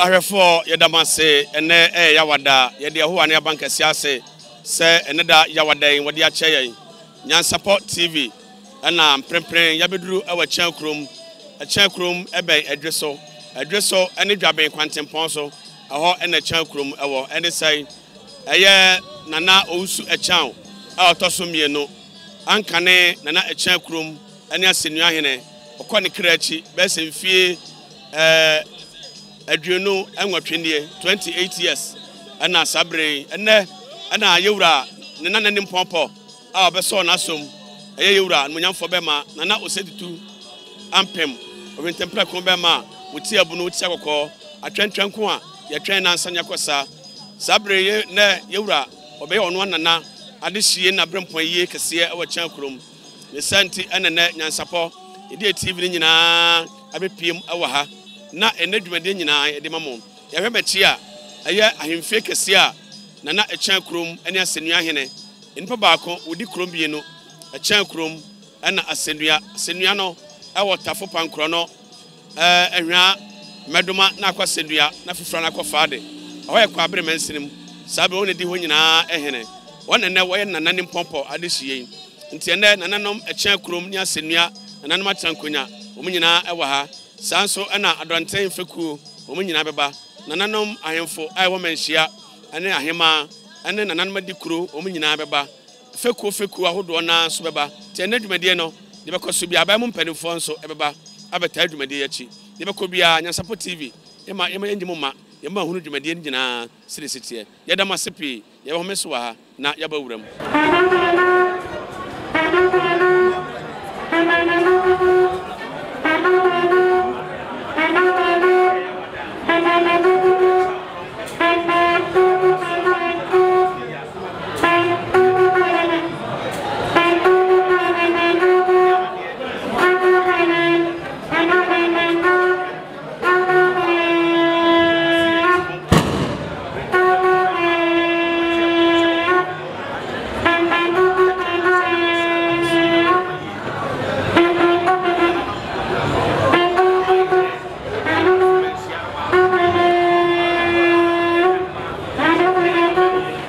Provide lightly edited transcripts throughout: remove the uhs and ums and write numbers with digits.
ahwefo yedamase ene yawada yede ho ane abankasi ase se ene da yawadan wode ache yen Nyansapo TV ana mprempren yabeduru awa chankrom ebe adweso ene dwaben kwantempon so aho ene chankrom ewo ene sai eye nana ousu echan a otoso mienu ankane nana echankrom ene asenu ahene okone krachi bese mfie aduonu enwatwenie 28 years ana sabre ene ana yewura nana nanim pompo a obeso na som eye yewura munyamfo bema nana Osei Tutu Ampem obentempra ko bema wuti abunu wuti akoko atwentwenko a yetwen na nsanya kosa sabre ye na yewura obe ono nana adehie na Brempon ye kese awa chankrom ne santi enene Nyansapo ide TV nyina abepiem awa ha na enadwumade nyina ede mamo ya hwebechi a eye ahemfie kese a nana echankrom ene asenua hene enpa baako odi krom bienu echankrom ana asenua no awo tafo pankro no ehwa meduma na akwasenua na fifra na akwafaade ahoye kwa Abibirem nsinim sabe woni di ho nyina ehene wonene woye nananim pompo adehie nti ene nananom echankrom ni asenua nananom atrankonya omunyina ewa ha sanso ana adonten feku omunyina beba nananom ahemfo aiwo manhia ane ahema ane nananom adikuro omunyina beba feku ahodo na so beba ti ene dwumade no de bekoso bia ba mu mpanimfo nso ebeba abeta dwumade yachi de bekọ bia Nyansapo TV ema enjimu ma yema hunu dwumade nyina sirisitiye yeda masepi ye ho meso ha na yaba wuram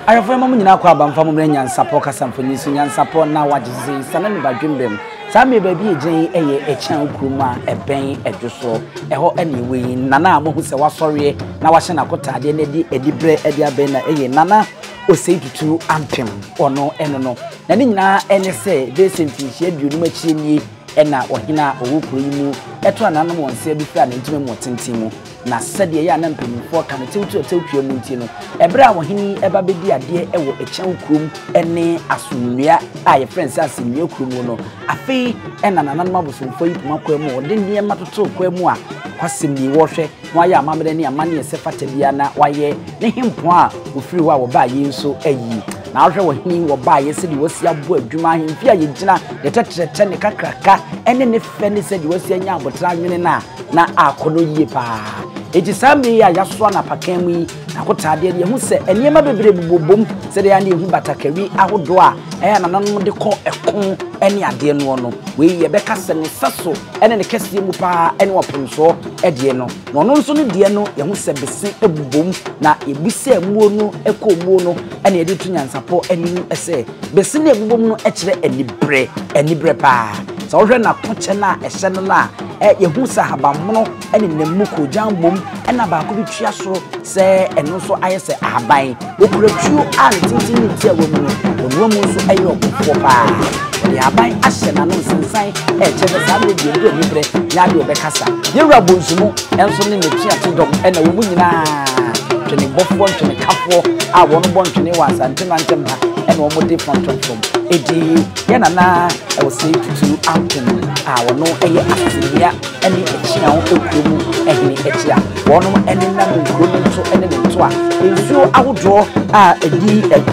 Ayofo mamu nyina kwa abamfa mu Nyansapo kasamfoni so Nyansapo na wageze sana ne badwembem sa me ba bi egyen eye echan kuruma eben edwoso eho ene we nana amohu se wasɔre na wahye na kotade na di edibre edi aben na eye nana Osei Tutu Ampem ono eno no na ne nyina ene se de sentinhye aduonu machie nie ena ohina owukuru yimu eto ananom wonse abifra na ntime mu tentimu na sede ya na mpemfo ka metewtwa mu nti no ebra wohini eba bedi ade ewo echan kurum ene asunua a ye friends asunua kurum no afi ena nananom abosomfo yipuma kwamu de nie matoto kwamu a kwasemni wohwe waya amamre ne amane esefata bia na waye ne hempo a ofiri wa wo ba ye nso ayi na ahwe wohini wo ba ye se de wosi abo adwuma ahemfi a ye gina de tetrete ne kakraka ene ne fe ne se de wosi anya abotra nwene na akono yie pa eji sambe ya yaso na pakan mu akotade de hu se eniema bebre bobom se de ya na ehu batakari ahodo a eya nananom de ko ekon ene ade no no we ye beka se ne saso ene ne kese mu pa ene oponso ede no no nso ne de no ye hu se bese ebubom na ebuse amuo no ekomuo no ene ye de tu Nyansapo eni ese bese ne ebubom no ekire enibre pa so hwe na toche na ehye no na ye hu sa habamono ene nemu ko jambom ena ba ko bitwa so se eno so ayese aban okuratu an tintin ti awo mu no mu so ayo okufo pa ya aban ahye na no sensan chebe sa be bi do nibre ya de obekasa ye rabo nsumu enso ne netu atodom ena wo mu nyina twene bofo twene kafo a wono bon twene wa Asante na ntem ha ena wo mo de from edi ye na Osei Tutu Ampem a wono eye asinia ene echia wo ekumu ehni echia wono ene na nkuro nso ene nto a ensuo ahodo a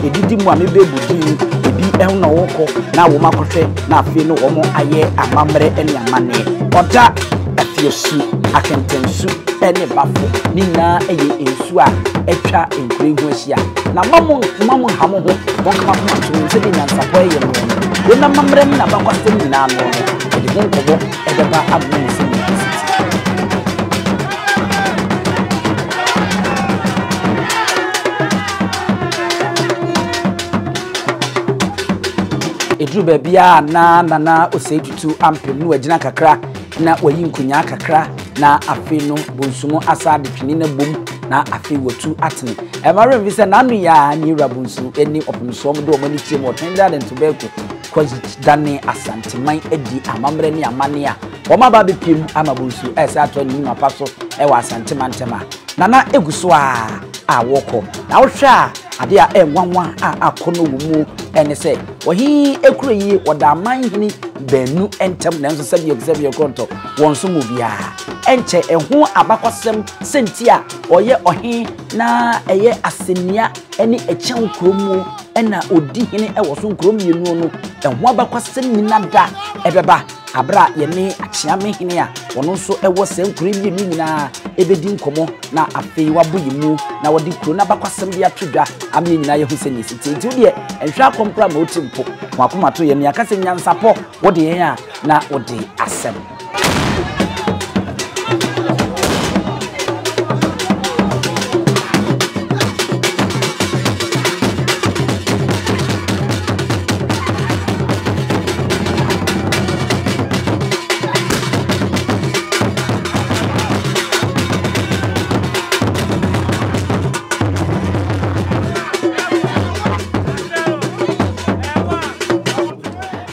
edidi mu a mebebudi ebi ehun na woko na wo makohwe na afie no wo mo aye amamre ene amane oda afiosu akentensu ene bafo nina eye ensu a etwa enkure hu ahia na mamu hamo ho wonka mamu so de Nyansapo eye no wona mamre na bakwasem nyina no de honkobo edeba abu nsi eduru bebia na Osei Tutu Ampem no agina kakra na wayi nkunya kakra na afi no bonsumo asade twini na bom na afi watu atene mare mvise na anu ya ni rabunsu eni opemso mo do mo ni tie mo tenda den to beko kwaji dane Asante man edi amamre ni amane a wo ma ba bepiem amabunsu esa to ni mapa so e wa Asante mantema nana eguso a woko na wo hwa ade a enwanwa a akono wo mu ene se wo hi ekuro yi woda man hini benu entem na nso sabi konto won so mu bia enche eho abakwasem sentia oye ohi na eye asenia ene echen kromu ena odi hini ewo so nkrom yenu no eho abakwasem minada ebeba abra yene achiame hini a wono so ewo se nkrom yenu nyina ebedi nkomo na afei waboyimu na wodi kro na abakwasem bia twedwa ame nyina ye huseni siti de enhwa kompra ma otimpo wakoma to yene akase nyansapo wodi yen a na wodi asem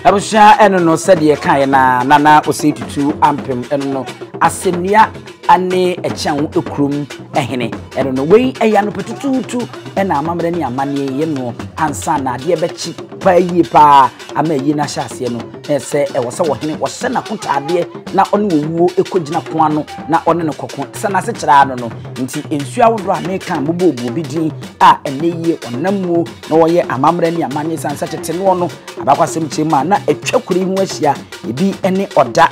abusha eno no sede kan na nana Osei Tutu Ampem eno no asemnia ane echan ekrum ehene eno no wei eya no petututu ena amamre ni amane ye no ansa na de bechi pa yi pa amayi na hyase no ese e wose wo hene wo se na kontade na one wowuo ekogina ko ano na one ne kokko se na se kira ano no nti ensu awodo American bobo bi din a eneye onamuo na wo ye amamre ni amane sansa tete no no abakwasem chema na etwakuri hu ahia ebi ene oda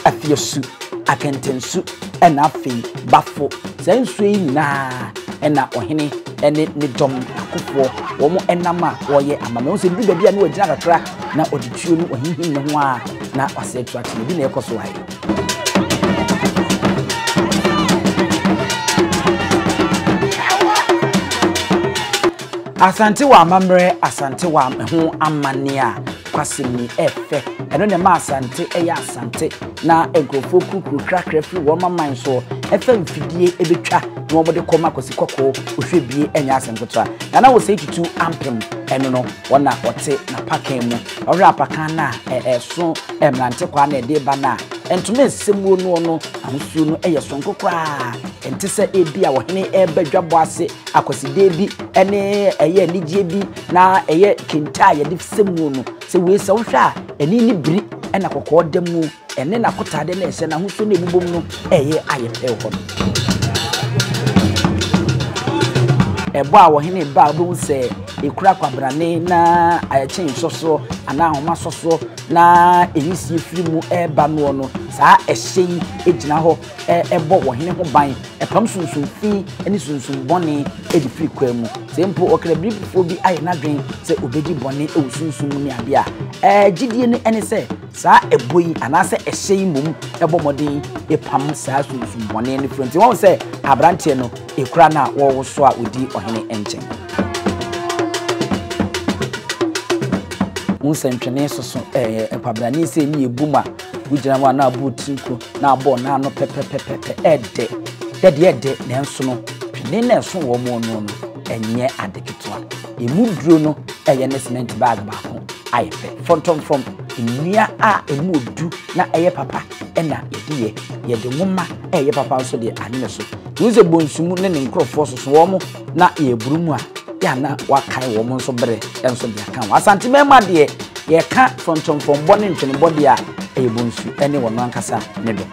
afiesu akentensu ena afi bafo sensu na ena ohene ene ne dom akofo wo mo enama wo ye amame wo se bi bia na wagina kakra na odituo no ohinhim ne ho a na wasetu atene bi na ekoso wae Asante wa amamre Asante wa ho amane a kwasemi efe eno ne ma Asante eya Asante na egrofo kukuru krakra fi wo maman so efe mfidie ebetwa na wo de koma kosi kokko ohwebie enya asenkotra na Osei Tutu Ampem eno no wona ote na pakan mu ora pakan na so emrante kwa na de ba na entume semu no amusuo no eye sonkokra entese ebi a wo hene ebadwabo ase akoside bi ene eye nigye bi na eye kenta ye de semu no se we se wo hwa eni ni biri ena kokko demu ene na kotade na ese na husuo na ebibom no eye ayepe ho ebo a wo hene ba obo se ekura kwabrane na ayechen soso ana ahoma soso na enisi efiri mu eba no no saa ehyen ejina ho ebo wo hene ho ban epam sunsun fi eni sunsun bone edifiri kwa mu sempo okrabrifo bi aye na dwen se obedi bone ewusunsun mu ne ade a gidie ne ene se saa eboyi ana se ehyen mum ebo modin epam saa sunsun bone ne front won se abrante no ekura na wo so a odi ohene enchen unsentwene soso epabrani se ni ebuma wujina wa na abutinko na abo na no pepepepe ede na enso no twene na enso wo mo no enye adeketwa emuduro no eye ne cement bag ba ko ayefe from nnua a emudu na eye papa na ediye ye de nwoma eye papa so de anene so uze bonsumu ne nkrofo so wo mo na ye burumu a ya na wakai wo mo nso bere enso de aka Asante mema de ye ka from bone ntwene body a ebonsu ene wono ankasa ne do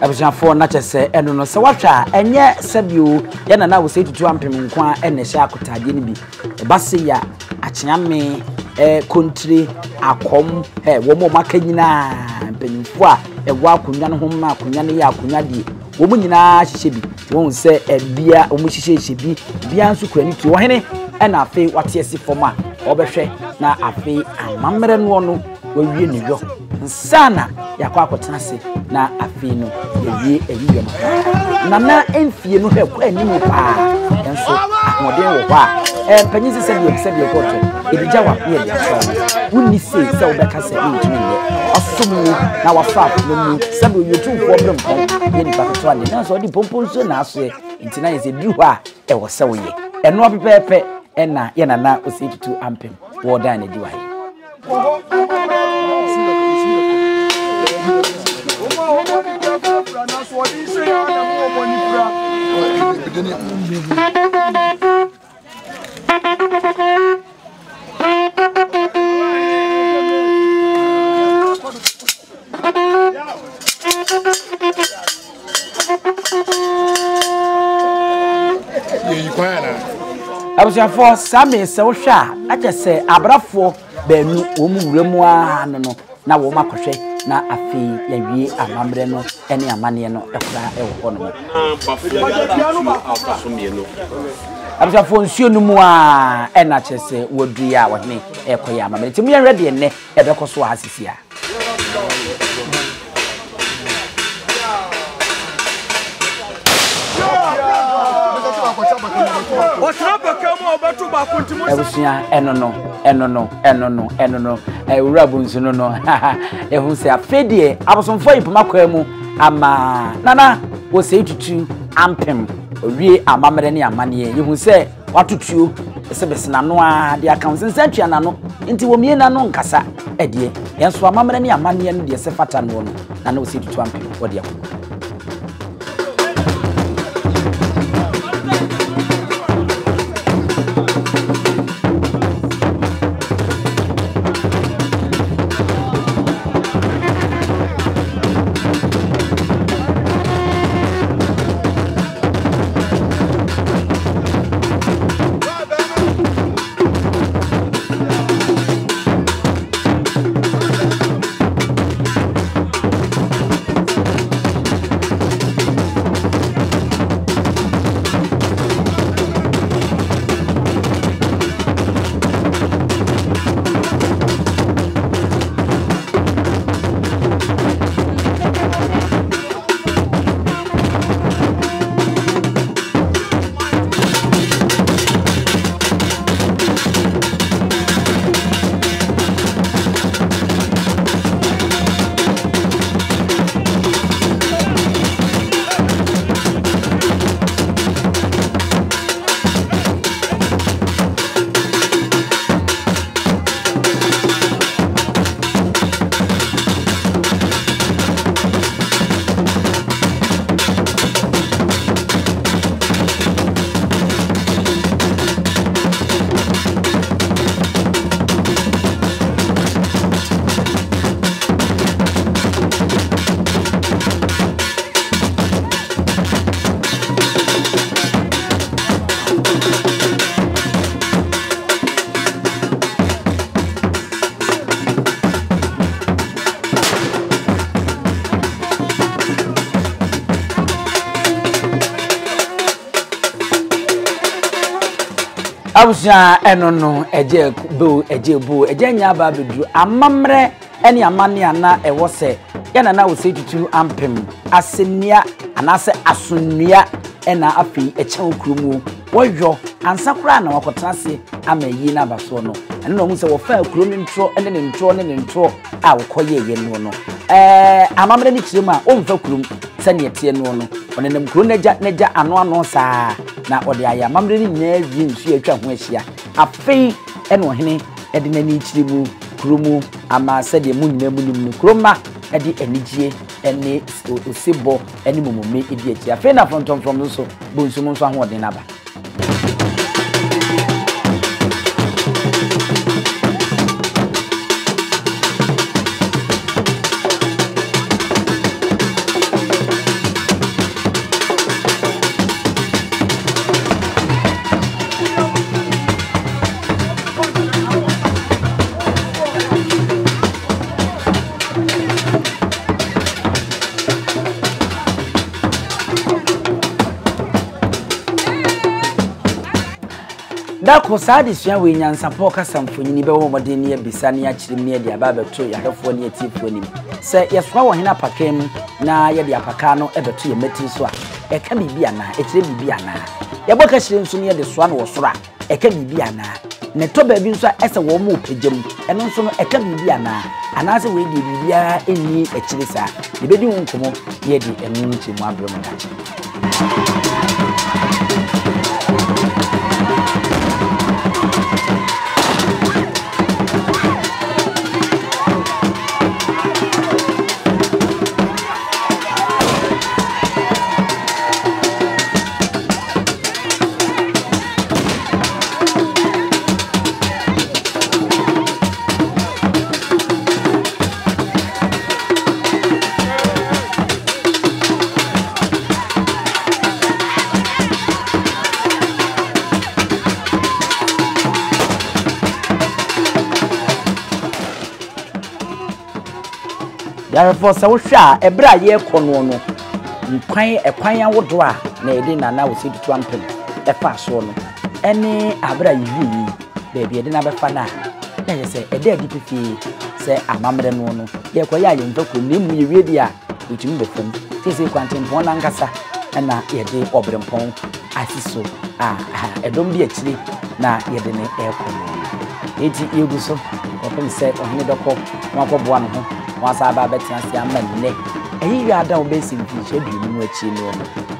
abujafo na chese eno no se watwa enye sabio ye na Osei Tutu Ampem nkwa ene hye akotade ni bi base ya achiame kontri akom wo mo maka nyina mpanimfo a ewa akonya no ho ma akonya ne ya akonya die wo mo nyina hyehye bi won se bia wo mo hyehye bi bia nso kwani tu wo hene ɛna afei wate asi fam a ɔbɛhwɛ na afei amammerɛ no no wawie ne yɔ nsana yakɔ akɔtena se na afei no yɛwie ayiyɔ no nana emfie no hɛkɔ anim paa enso ahoɔden wɔ hɔ a mpanyin sɛ deɛ kɔtɔ edigya wa yɛ deɛ sɔ wonni sei sɛ wobɛka sɛ ntumi yɛ ɔsom mu na wafa no mu sɛ do Otumfuo Brempon yɛ nipa ketewa de na so ɔde pompo nso na asoɛ nti na yɛ sɛ duru hɔ a ɛwɔ sɛ woyɛ ɛno apepɛɛpɛ ɛna yɛ nana Osei Tutu Ampem wɔ dan na di wa yɛ abusuafo same sɛ wohwɛ a akyɛ sɛ abrafo baanu wo mu wura mu a no na wo makɔhwɛ na afei yawie amamre no ene amane no ekura ɛwɔ hɔ no abusuafo nsuo no mu a ɛna kyɛ sɛ wodui a wɔne ɛkɔyɛ amamre nti mu yɛ ready enne ɛbɛkɔ so asisi a Ebusia enono ewura bunsu no no ehu se afedie abosomfo yipoma kwa mu ama nana Osei Tutu Ampem owie amamere ne amane yehu se watutuo esebese nano a de aka nsensantua nano nti womie nano nkasa edie yenso amamere ne amane no de se fata no no nana Osei Tutu Ampem wode akọ abusia enono eje bu eje nya ba bedu amamre ene amane ana ewo se yana na Osei Tutu Ampem asenia anase asunua ena afi echen okurumu woyo ansakura na wakotrase amayi na baso no ene no mu se wo fa okuru ni ntro ene ne ntro a wokoye ye no amamre ni kiremu a o mfa kurum sane tie no one nem kuro neja ano saa na ode aya amamre ni nyina wi nsu atwa ho ahia afei ene ohene ede nani kiremu kurumu ama sade mu nyina mu nim kuroma ede anigye ene osebo ene momomme edi achi afei na from so bonsumu nso ahoɔden naba da ko saa de sua we Nyansapo kasa mfonyini be wo modern ne bisa ne akyiri ne de aba beto yahefo ne atifo nim se yesoa wo hena pakem na ye de apaka no ebeto ye meti so a eka bibia na ekire bibia na ye boka kyire nso ne de soa no wo soro a eka bibia na ne to ba bi nso ese wo mo pejam eno nso no eka bibia na anase we de bibia eni ekire saa de bedi wo nkomo ye de enu nti mu abrem da Therefore, so sha ebra ye kono no ekwan awodo a na ede nana Osei Tutu Ampem efa so no ene abra yiyi baby ede na befa na ye se ede adi pipi se amamre no no ye ko ya yemfa ko nemu ye wie dia otumi befam se kwantempo na nkasa na ye de Brempon asiso edom bi akire na ye de ne ekono eti yegu so opem se ohene doko wakoboa no ho wasa ba betia se amanne eyi wi ada obesi mfi bi mu achi no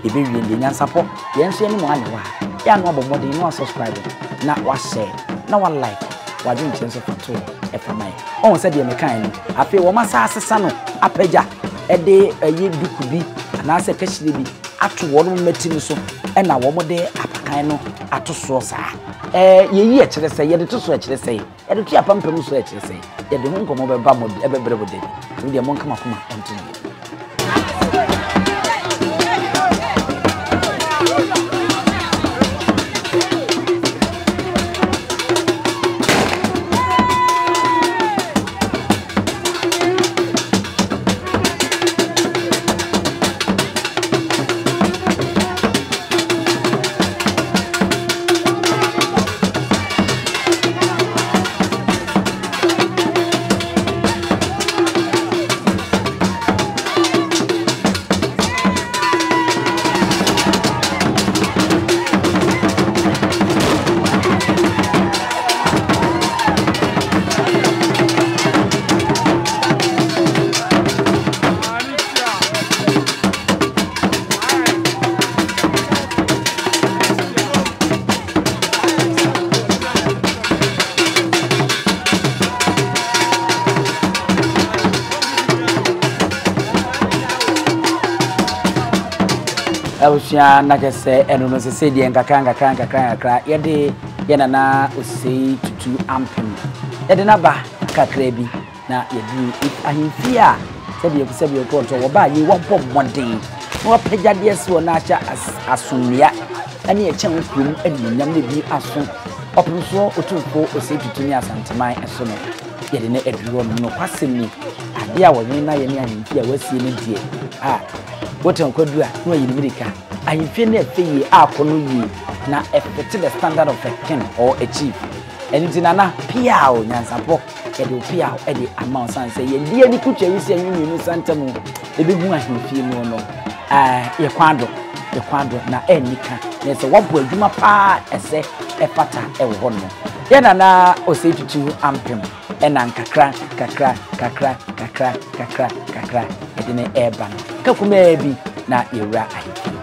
ebe wi ndi Nyansapo yenso ye ni mo anewa ya no abomode no subscribe na wa share na wa like wa dun chenso foto e famai on se de me kan ni afi wo masa asesa no apaja ede eyi dukubi na se kashire bi ato wo no mati ni so e na wo mode apakan no ato so saa yeyi e kire se ye de to so e kire se e de tu apampem so e kire se ye de honkomo be ba mod e be brebo de we de mon kama kuma entini Elsia na jese eno no se die nkakra yede yana na Osei Tutu Ampem yede na ba kakra bi na yedi ahimfia sebi ko to wo ba yi wo pom moden wo pejade ese wo na acha asumia ani echen krum anunyam ne bi aso opunso Otumfuo Osei Tutu ni asanteman eso no yede na eduro no kwasem ni ade a wo na ye ni ahimfia wasie ne die wotan kwadua no yinimirika ahimfie na efeyi akono yi na efete the standard of a king or a chief enti nana piao Nyansapo ede piao ede amount san say ye die ni kutwa wisi anwunu santamu ebehu ahimfie no ye kwado na enika na se wobo adwuma pa ese efata ewo ho no ye nana Osei Tutu Ampem ena nkakra ede ne eba no kakuma bi na yewra ahimfie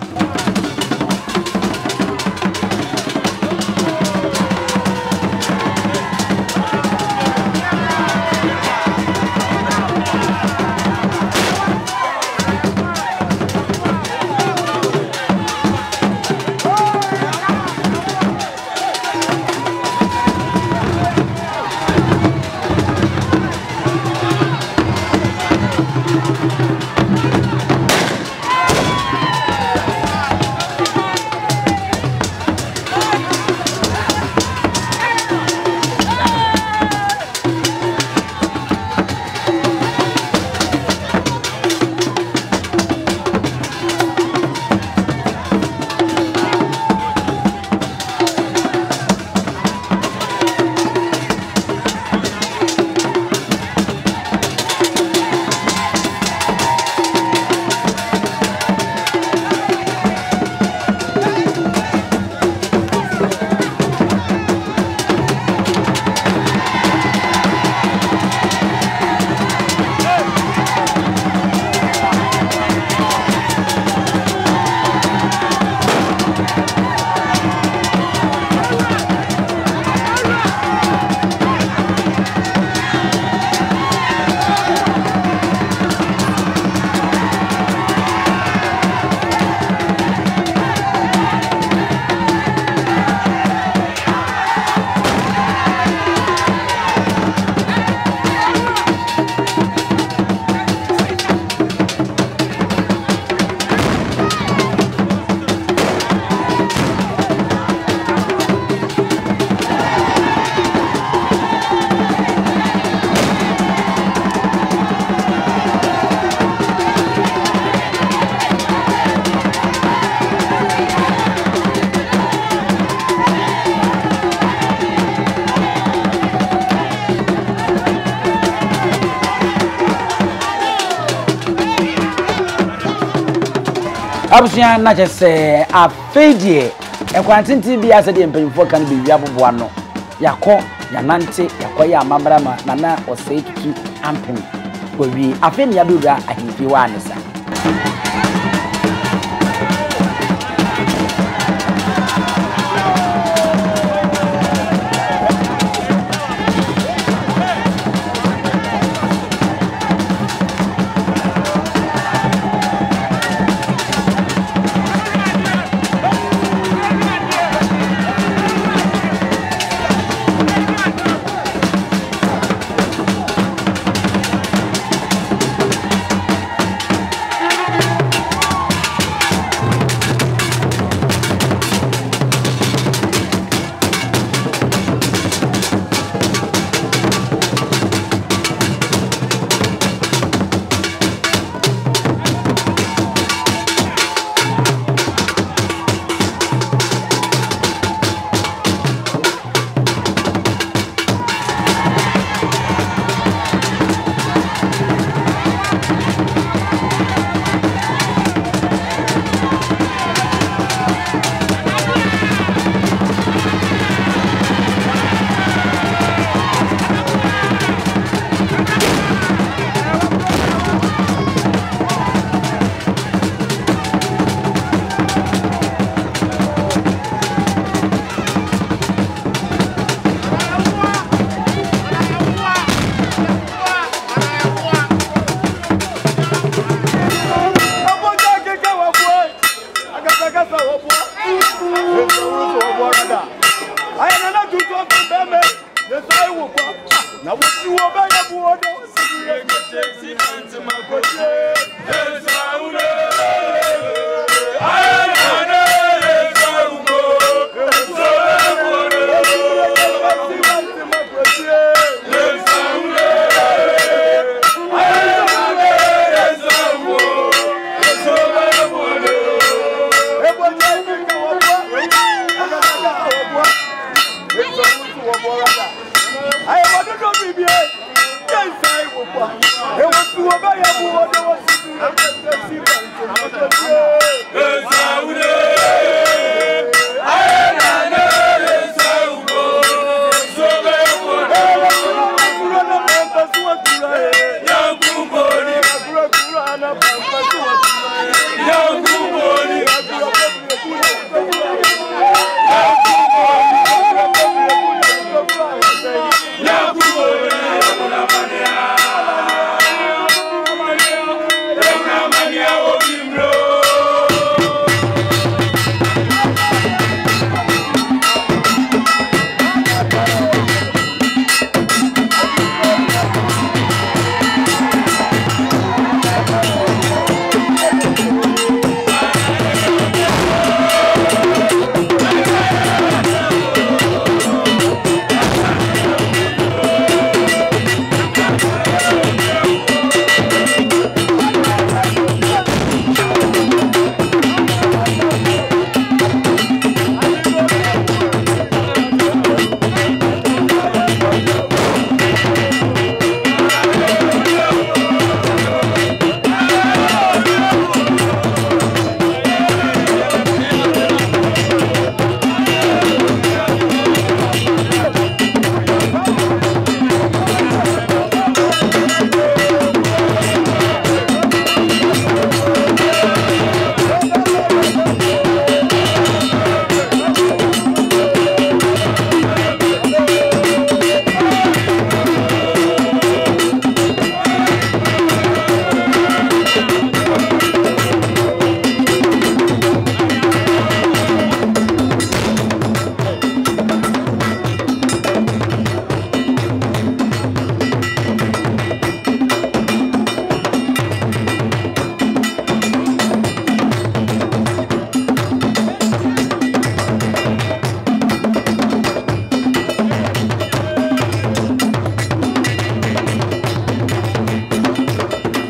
Abusua na je se afedie e kwantinti bia se de mpanyimfo kan be wia boboa no yakọ yanante yakọ ya amabrama na Osei Tutu Ampem ko wi afeni ya bewura ahimfi wa anisa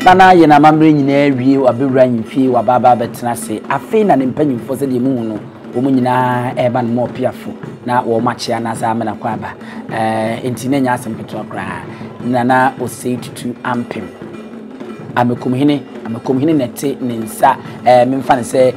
Nana yena mamre nyina wie Abibirem fie wa baba betena se afi na ne mpanyimfo se de mu no wo mu nyina eba no mo piafo na wo machia na za amena kwa ba enti na nya asem peto kra Nana Osei Tutu Ampem amekumhene amakom hene nete ne nsa memfa ne se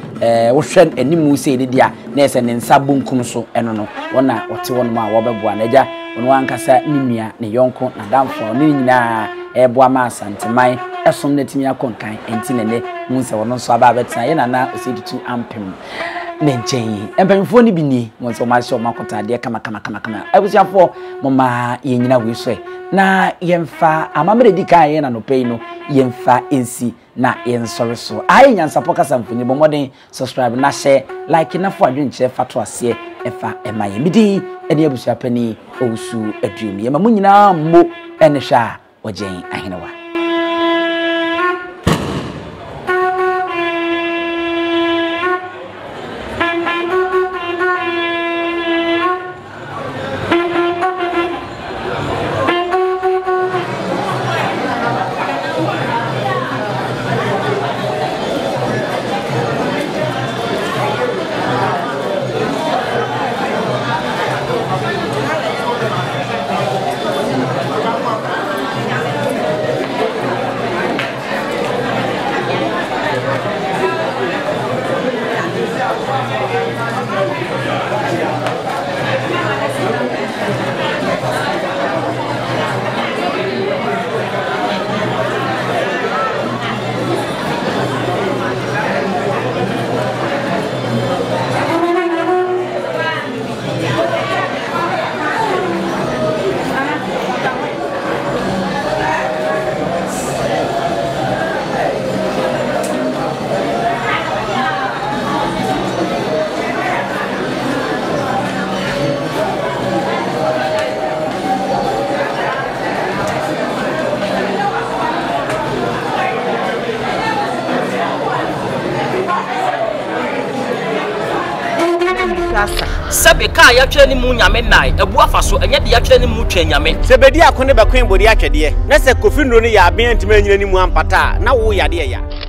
wohwɛ animu se ne dia na ese ne nsa bonkum so eno no wona wote wono ma wo beboa na agya wono ankasa ne nua ne yonko na damfo ne nyina eboa ma asanteman esom na timi akonkan enti ne mu se wono so aba betan ye nana Osei Tutu Ampem nenchen empemfo ni bi ni mo so ma show makota de kama abusiafo mo ma yenyina we so na yemfa amamre di kan ye na no pay no yemfa ensi na yensore so ai Nyansapo kasamfoni bo moden subscribe na share like na fo adwenche fato ase efa emaye midi ene abusiapani owusu aduom ye ma munyina mo ene hwa ojen ahenewa Sabe ka ya twere ni mu nyame nai ebu afaso enye de ya twere ni mu twa nyame sebedi akone bakwen bodi atwede na se kofi nro ni ya aben ntime nyina ni mu ampata na wo yade ya